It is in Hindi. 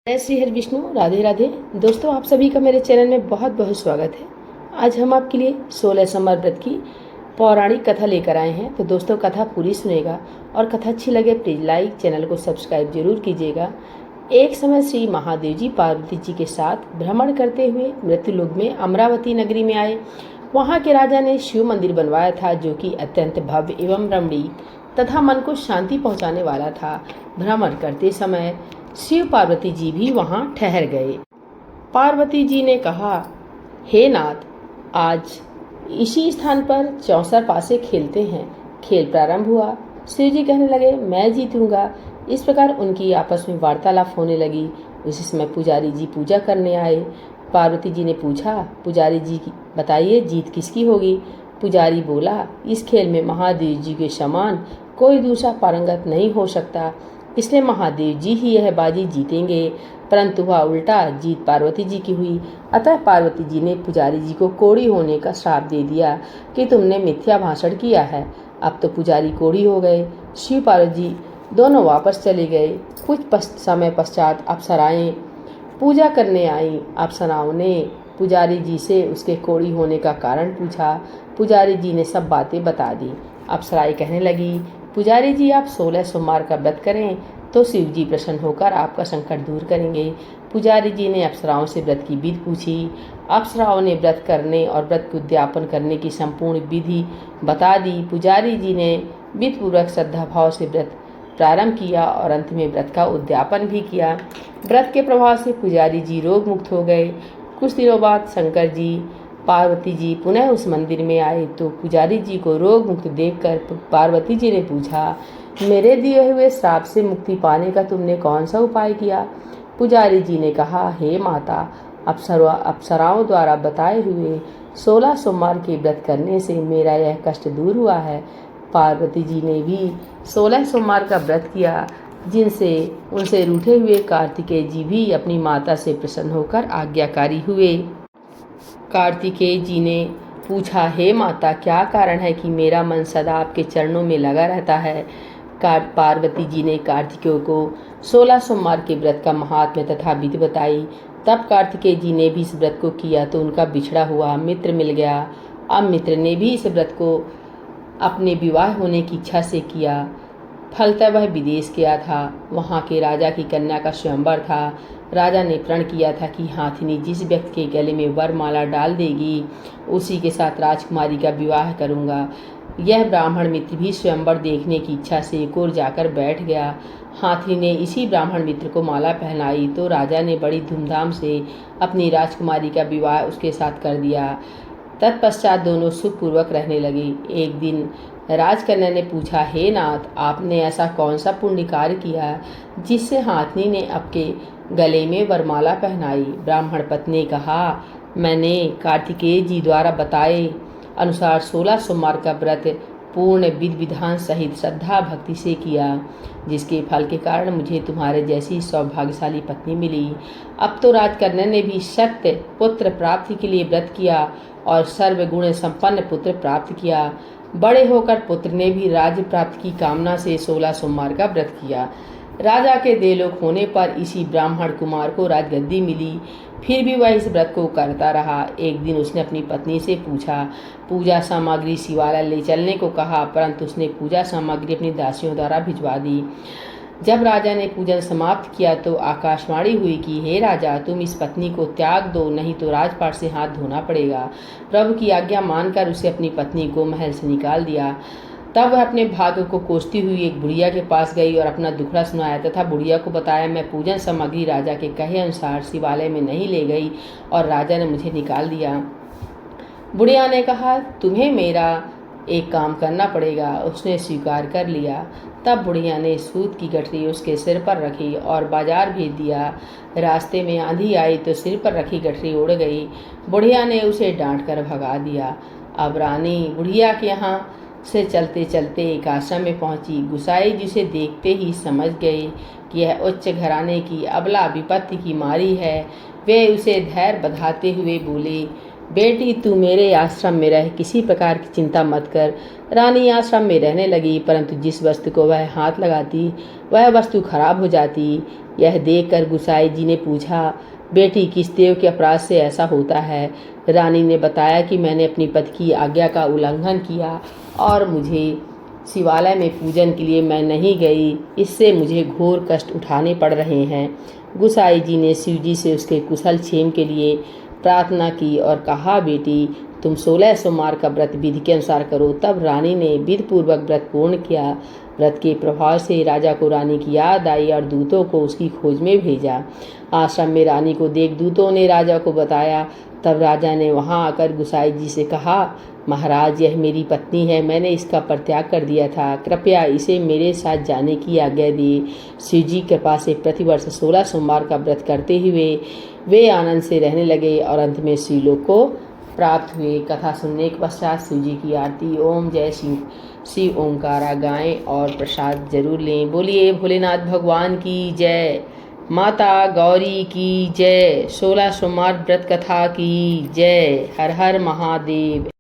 जय श्री हरि विष्णु। राधे राधे। दोस्तों, आप सभी का मेरे चैनल में बहुत बहुत स्वागत है। आज हम आपके लिए 16 सोमवार व्रत की पौराणिक कथा लेकर आए हैं। तो दोस्तों, कथा पूरी सुनेगा और कथा अच्छी लगे प्लीज लाइक, चैनल को सब्सक्राइब जरूर कीजिएगा। एक समय श्री महादेव जी पार्वती जी के साथ भ्रमण करते हुए मृत्युलोक में अमरावती नगरी में आए। वहाँ के राजा ने शिव मंदिर बनवाया था, जो कि अत्यंत भव्य एवं रमणीक तथा मन को शांति पहुँचाने वाला था। भ्रमण करते समय शिव पार्वती जी भी वहां ठहर गए। पार्वती जी ने कहा, हे नाथ, आज इसी स्थान पर 64 पासे खेलते हैं। खेल प्रारंभ हुआ। शिव जी कहने लगे, मैं जीतूंगा। इस प्रकार उनकी आपस में वार्तालाप होने लगी। उसी समय पुजारी जी पूजा करने आए। पार्वती जी ने पूछा, पुजारी जी बताइए, जीत किसकी होगी? पुजारी बोला, इस खेल में महादेव जी के समान कोई दूसरा पारंगत नहीं हो सकता, इसलिए महादेव जी ही यह बाजी जीतेंगे। परंतु वह उल्टा, जीत पार्वती जी की हुई। अतः पार्वती जी ने पुजारी जी को कोढ़ी होने का श्राप दे दिया कि तुमने मिथ्या भाषण किया है। अब तो पुजारी कोढ़ी हो गए। शिव पार्वती जी दोनों वापस चले गए। कुछ समय पश्चात अप्सराएं पूजा करने आईं। अप्सराओं ने पुजारी जी से उसके कोढ़ी होने का कारण पूछा। पुजारी जी ने सब बातें बता दी। अप्सराएं कहने लगी, पुजारी जी, आप 16 सोमवार का व्रत करें तो शिव जी प्रसन्न होकर आपका संकट दूर करेंगे। पुजारी जी ने अप्सराओं से व्रत की विधि पूछी। अप्सराओं ने व्रत करने और व्रत को उद्यापन करने की संपूर्ण विधि बता दी। पुजारी जी ने विधिपूर्वक श्रद्धा भाव से व्रत प्रारंभ किया और अंत में व्रत का उद्यापन भी किया। व्रत के प्रभाव से पुजारी जी रोग मुक्त हो गए। कुछ दिनों बाद शंकर जी पार्वती जी पुनः उस मंदिर में आए तो पुजारी जी को रोग मुक्त देखकर पार्वती जी ने पूछा, मेरे दिए हुए श्राप से मुक्ति पाने का तुमने कौन सा उपाय किया? पुजारी जी ने कहा, हे माता, अप्सराओं द्वारा बताए हुए 16 सोमवार के व्रत करने से मेरा यह कष्ट दूर हुआ है। पार्वती जी ने भी 16 सोमवार का व्रत किया, जिनसे उनसे रूठे हुए कार्तिकेय जी भी अपनी माता से प्रसन्न होकर आज्ञाकारी हुए। कार्तिकेय जी ने पूछा, हे माता, क्या कारण है कि मेरा मन सदा आपके चरणों में लगा रहता है? पार्वती जी ने कार्तिकेय को 16 सोमवार के व्रत का महात्म्य तथा विधि बताई। तब कार्तिकेय जी ने भी इस व्रत को किया तो उनका बिछड़ा हुआ मित्र मिल गया। अब मित्र ने भी इस व्रत को अपने विवाह होने की इच्छा से किया। फलतः वह विदेश गया था। वहाँ के राजा की कन्या का स्वयंवर था। राजा ने प्रण किया था कि हाथिनी जिस व्यक्ति के गले में वरमाला डाल देगी, उसी के साथ राजकुमारी का विवाह करूँगा। यह ब्राह्मण मित्र भी स्वयंवर देखने की इच्छा से एक ओर जाकर बैठ गया। हाथी ने इसी ब्राह्मण मित्र को माला पहनाई तो राजा ने बड़ी धूमधाम से अपनी राजकुमारी का विवाह उसके साथ कर दिया। तत्पश्चात दोनों सुखपूर्वक रहने लगे। एक दिन राजकन्या ने पूछा, हे नाथ, आपने ऐसा कौन सा पुण्य कार्य किया जिससे हाथनी ने आपके गले में वरमाला पहनाई? ब्राह्मण पत्नी ने कहा, मैंने कार्तिकेय जी द्वारा बताए अनुसार 16 सोमवार का व्रत पूर्ण विधि विधान सहित श्रद्धा भक्ति से किया, जिसके फल के कारण मुझे तुम्हारे जैसी सौभाग्यशाली पत्नी मिली। अब तो राजकन्या ने भी सत्य पुत्र प्राप्ति के लिए व्रत किया और सर्वगुण संपन्न पुत्र प्राप्त किया। बड़े होकर पुत्र ने भी राज्य प्राप्ति की कामना से 16 सोमवार का व्रत किया। राजा के देवलोक होने पर इसी ब्राह्मण कुमार को राजगद्दी मिली। फिर भी वह इस व्रत को करता रहा। एक दिन उसने अपनी पत्नी से पूछा, पूजा सामग्री शिवालय ले चलने को कहा, परंतु उसने पूजा सामग्री अपनी दासियों द्वारा भिजवा दी। जब राजा ने पूजन समाप्त किया तो आकाशवाणी हुई कि हे राजा, तुम इस पत्नी को त्याग दो, नहीं तो राजपाट से हाथ धोना पड़ेगा। प्रभु की आज्ञा मानकर उसे अपनी पत्नी को महल से निकाल दिया। तब वह अपने भाग्य को कोसती हुई एक बुढ़िया के पास गई और अपना दुखड़ा सुनाया तथा बुढ़िया को बताया, मैं पूजन सामग्री राजा के कहे अनुसार शिवालय में नहीं ले गई और राजा ने मुझे निकाल दिया। बुढ़िया ने कहा, तुम्हें मेरा एक काम करना पड़ेगा। उसने स्वीकार कर लिया। तब बुढ़िया ने सूत की गठरी उसके सिर पर रखी और बाजार भेज दिया। रास्ते में आंधी आई तो सिर पर रखी गठरी उड़ गई। बुढ़िया ने उसे डांट कर भगा दिया। अब रानी बुढ़िया के यहाँ से चलते चलते एक आश्रम में पहुंची। गुसाई जिसे देखते ही समझ गए कि यह उच्च घराने की अबला विपत्ति की मारी है। वे उसे धैर्य बंधाते हुए बोले, बेटी तू मेरे आश्रम में रह, किसी प्रकार की चिंता मत कर। रानी आश्रम में रहने लगी, परंतु जिस वस्तु को वह हाथ लगाती वह वस्तु खराब हो जाती। यह देखकर गुसाई जी ने पूछा, बेटी किस देव के अपराध से ऐसा होता है? रानी ने बताया कि मैंने अपनी पति की आज्ञा का उल्लंघन किया और मुझे शिवालय में पूजन के लिए मैं नहीं गई, इससे मुझे घोर कष्ट उठाने पड़ रहे हैं। गुसाई जी ने शिव जी से उसके कुशल क्षेम के लिए प्रार्थना की और कहा, बेटी तुम 16 सोमवार का व्रत विधि के अनुसार करो। तब रानी ने विधि पूर्वक व्रत पूर्ण किया। व्रत के प्रभाव से राजा को रानी की याद आई और दूतों को उसकी खोज में भेजा। आश्रम में रानी को देख दूतों ने राजा को बताया। तब राजा ने वहां आकर गुसाई जी से कहा, महाराज यह मेरी पत्नी है, मैंने इसका परित्याग कर दिया था, कृपया इसे मेरे साथ जाने की आज्ञा दी। शिव जी कृपा से प्रतिवर्ष 16 सोमवार का व्रत करते हुए वे आनंद से रहने लगे और अंत में शिवलोक को प्राप्त हुए। कथा सुनने के पश्चात शिव जी की आरती ओम जय शिव शिव ओंकारा गाएं और प्रसाद जरूर लें। बोलिए भोलेनाथ भगवान की जय, माता गौरी की जय, 16 सोमवार व्रत कथा की जय। हर हर महादेव।